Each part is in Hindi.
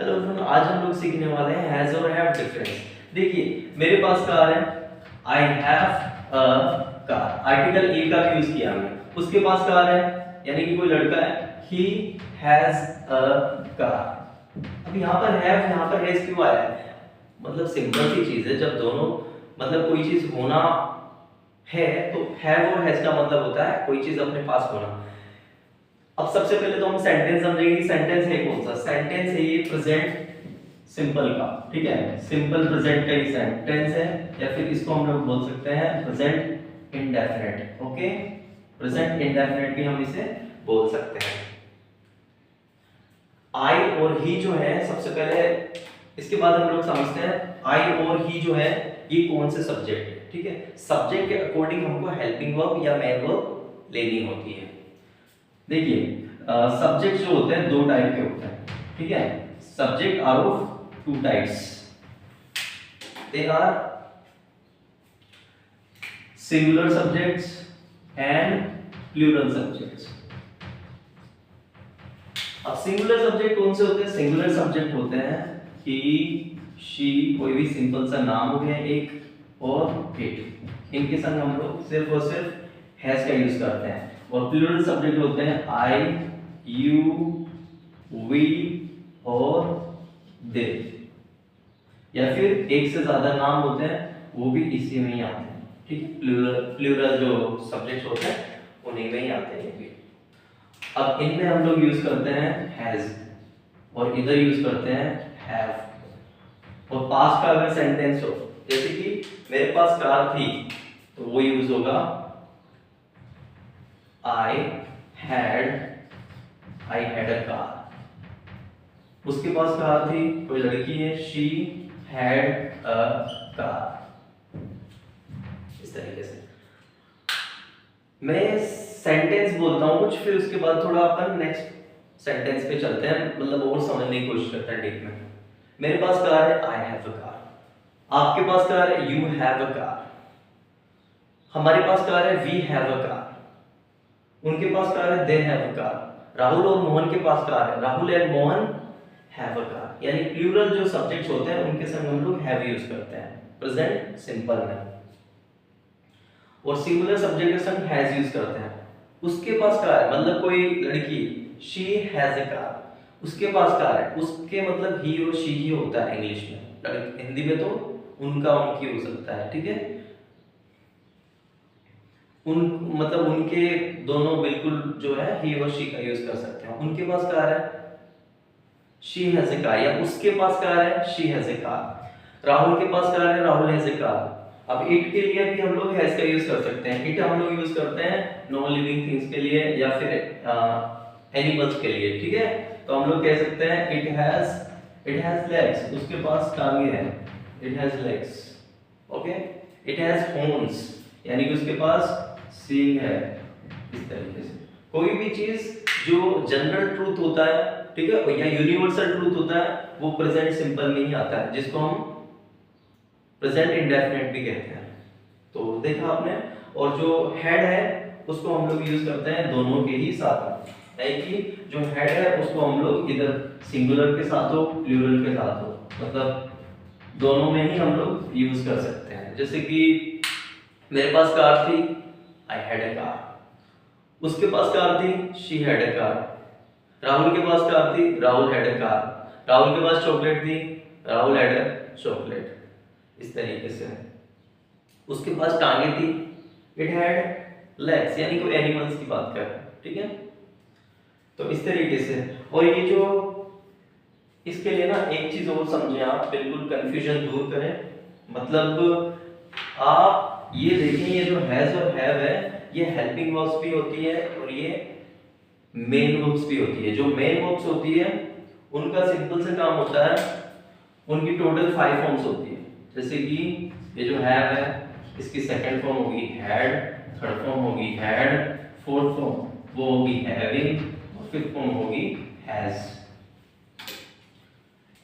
हेलो फ्रेंड, आज हम लोग सीखने वाले हैं हैज और हैव डिफरेंस। देखिए मेरे पास कार है, I have a car, article A का भी यूज किया हमने। उसके पास कार है यानी कि कोई लड़का है, ही हैज अ कार। अब यहाँ पर हैव, यहाँ पर हैज क्यों आया है? मतलब सिंपल सी चीज है, जब दोनों मतलब कोई चीज होना है तो हैव और हैज का मतलब होता है कोई चीज अपने पास होना। अब सबसे पहले तो हम सेंटेंस समझेंगे। सेंटेंस है कौन सा? सेंटेंस है ये प्रेजेंट सिंपल का, ठीक है, सिंपल प्रेजेंट का ही सेंटेंस है, या फिर इसको हम लोग बोल सकते हैं present indefinite. Okay, present indefinite भी हम इसे बोल सकते हैं। आई और ही जो है, सबसे पहले इसके बाद हम लोग समझते हैं आई और ही जो है ये कौन से सब्जेक्ट है। ठीक है, सब्जेक्ट के अकॉर्डिंग हमको हेल्पिंग वर्ब या मेन वर्ब लेनी होती है। देखिए सब्जेक्ट जो होते हैं दो टाइप के होते हैं, ठीक है। Subject are of two types, they are singular subjects and plural subjects. अब सिंगुलर सब्जेक्ट कौन से होते हैं? सिंगुलर सब्जेक्ट होते हैं ही, शी, कोई भी सिंपल सा नाम हो गया एक, और इट। इनके संग हम लोग सिर्फ और सिर्फ हैज का यूज करते हैं। और प्लूरल सब्जेक्ट होते हैं आई, यू, वी और दे, या फिर एक से ज्यादा नाम होते हैं वो भी इसी में ही आते हैं। ठीक है, प्लूरल जो सब्जेक्ट होते हैं उन्हीं में ही आते हैं ये भी। अब इनमें हम लोग यूज करते हैं हैज और इधर यूज करते हैं हैव। और पास्ट का अगर सेंटेंस हो, जैसे कि मेरे पास कार थी, तो वो यूज होगा I had a car। उसके पास कार थी, कोई लड़की है, she had a car। इस तरीके से मैं सेंटेंस बोलता हूँ कुछ, फिर उसके बाद थोड़ा अपन नेक्स्ट सेंटेंस पे चलते हैं, मतलब और समझने की कोशिश करते हैं डीप में। मेरे पास कार है, I have a car। आपके पास कार है, you have a car। हमारे पास कार है, we have a car। उनके पास कार है, they have a car. Rahul और मोहन के पास कार है, Rahul and Mohan have a car. यानी प्लूरल जो सब्जेक्ट्स होते हैं उनके संग हम लोग हैव यूज करते हैं प्रेजेंट सिंपल में, और सिंगुलर सब्जेक्ट के संग हैज यूज करते हैं। उसके पास कार है मतलब कोई लड़की, शी हैज अ कार। उसके पास कार है, उसके मतलब ही और शी ही होता है इंग्लिश में। हिंदी में तो उनका उनकी हो सकता है, ठीक है। उन मतलब उनके दोनों बिल्कुल जो है ही और शी का यूज कर सकते हैं। उनके पास कार है, शी हैज ए कार, या उसके पास कार है, she has a car. Rahul के पास कार है, राहुल हैज ए कार। अब इट के लिए भी हम लोग हैज का यूज कर सकते हैं। इट हम लोग यूज करते हैं नॉन लिविंग थिंग्स के लिए या फिर एनिमल्स के लिए, ठीक है। तो हम लोग कह सकते हैं इट हैज लेग्स, उसके पास टांगे हैं, it has legs. Okay, it has horns, यानी कि उसके पास सींग है। इस तरीके से कोई भी चीज जो जनरल ट्रूथ होता है, ठीक है, या यूनिवर्सल ट्रूथ होता है, वो प्रेजेंट सिंपल में ही आता है, जिसको हम प्रेजेंट इंडेफिनिट भी कहते हैं। तो देखा आपने। और जो हेड है उसको हम लोग यूज करते हैं दोनों के ही साथ में, यानी कि जो हेड है उसको हम लोग इधर सिंगुलर के साथ हो, प्लूरल के साथ हो, मतलब दोनों में ही हम लोग यूज कर सकते हैं। जैसे कि मेरे पास कार थी, आई हैड ए कार। उसके पास कार थी, she had a car. Rahul के पास कार थी, Rahul had a car. Rahul के पास चॉकलेट थी, राहुल हैड ए चॉकलेट। इस तरीके से उसके पास टांगे थी, इट हैड लेग्स, यानी कोई एनिमल्स की बात कर रहे हैं, ठीक है। तो इस तरीके से। और ये जो इसके लिए ना एक चीज और समझें आप, बिल्कुल कंफ्यूजन दूर करें। मतलब आप ये देखें, ये जो हैज और हैव है ये हेल्पिंग वर्ब्स भी होती है और ये मेन वर्ब्स भी होती है। जो मेन वर्ब्स होती है उनका सिंपल से काम होता है, उनकी टोटल 5 फॉर्म्स होती है। जैसे कि ये जो हैव है इसकी सेकंड फॉर्म होगी हैड, थर्ड फॉर्म होगी हैड, फोर्थ फॉर्म वो होगी हैविंग, और फिफ्थ फॉर्म होगी हैज।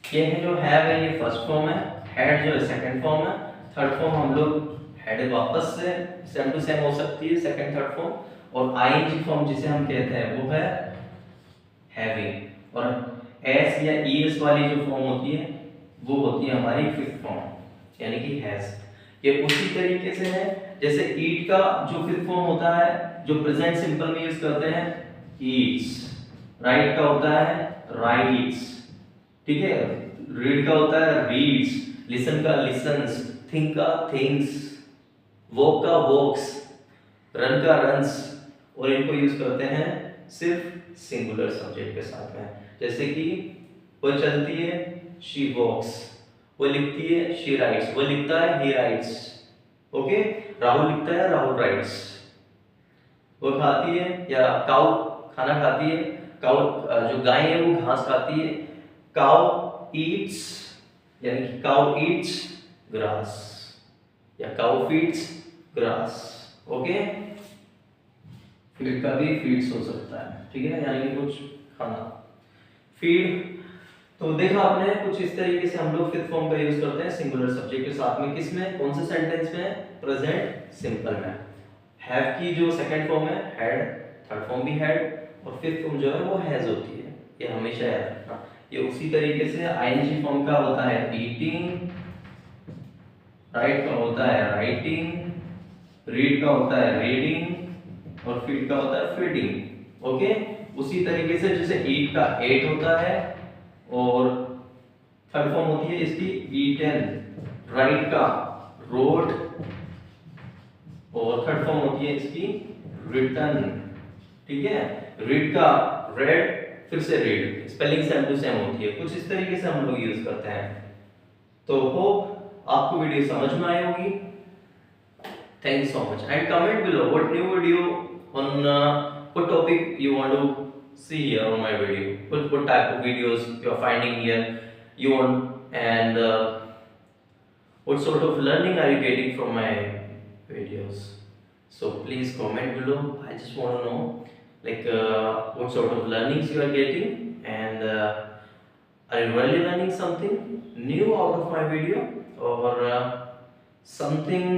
ये है जो हैव है ये फर्स्ट फॉर्म है, हैड जो है सेकंड फॉर्म है, थर्ड फॉर्म हम लोग हेड वापस से सेम टू सेम हो सकती है सेकंड थर्ड फॉर्म, और आईएनजी फॉर्म जिसे हम कहते हैं वो है हैविंग। और एस या ईएस वाली जो फॉर्म होती है वो होती है हमारी फिफ्थ फॉर्म, यानी कि हैज। ये उसी तरीके से है जैसे ईट का जो फिफ्थ फॉर्म होता है जो प्रेजेंट सिंपल में यूज करते हैं, ईट्स। राइट का होता है राइट्स, ठीक है। रीड का होता है रीड्स, लिसन का लिसन्स, थिंक का थिंक्स, वॉक का वॉक्स, रन का रन्स। और इनको यूज करते हैं सिर्फ सिंगुलर सब्जेक्ट के साथ में, जैसे कि वो चलती है शी वॉक्स, वो लिखती है शी राइट्स, वो लिखता है ही राइट्स। ओके, राहुल लिखता है राहुल राइट्स। वो खाती है या काऊ खाना खाती है, काऊ जो गाय है वो घास खाती है, काऊ ईट्स, यानी कि काऊ ईट्स ग्रास या काऊ फीड्स ग्रास। ओके, फीड का भी फीड्स हो सकता है, ठीक है, यानी कि कुछ खाना, फीड। तो देखा आपने, कुछ इस तरीके से हम लोग फिफ्थ फॉर्म का यूज करते हैं सिंगुलर सब्जेक्ट के साथ में। किसमें, कौन से सेंटेंस में, प्रेजेंट सिंपल में। हैव की जो सेकंड फॉर्म है हैड, थर्ड फॉर्म भी हैड, और फिफ्थ फॉर्म जो है वो हैज होती है, ये हमेशा याद रखना। ये उसी तरीके से आईएनजी फॉर्म का होता है ईटिंग, राइट का होता है राइटिंग, रीड का होता है रीडिंग, और फीड का होता है फीडिंग। ओके, उसी तरीके से जैसे ईट का एट होता है, और थर्ड फॉर्म होती है इसकी ईटन, राइट का रोड, और थर्ड फॉर्म होती है इसकी रिटन, ठीक है। रीड का रेड, फिर से read, spelling same to same होती है। कुछ इस तरीके से हम लोग यूज करते हैं। तो होप आपको वीडियो समझ में आई होगी। Thank you so much, and comment below what new video on what topic you want to see here on my video, what type of videos you are finding here you want, and what sort of learning are you getting from my videos. So please comment below. I just want to know like what sort of learnings you are getting, and are you really learning something new out of my video, or something,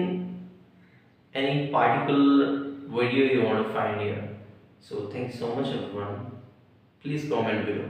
any particular video you want to find here. So thanks so much everyone, please comment below.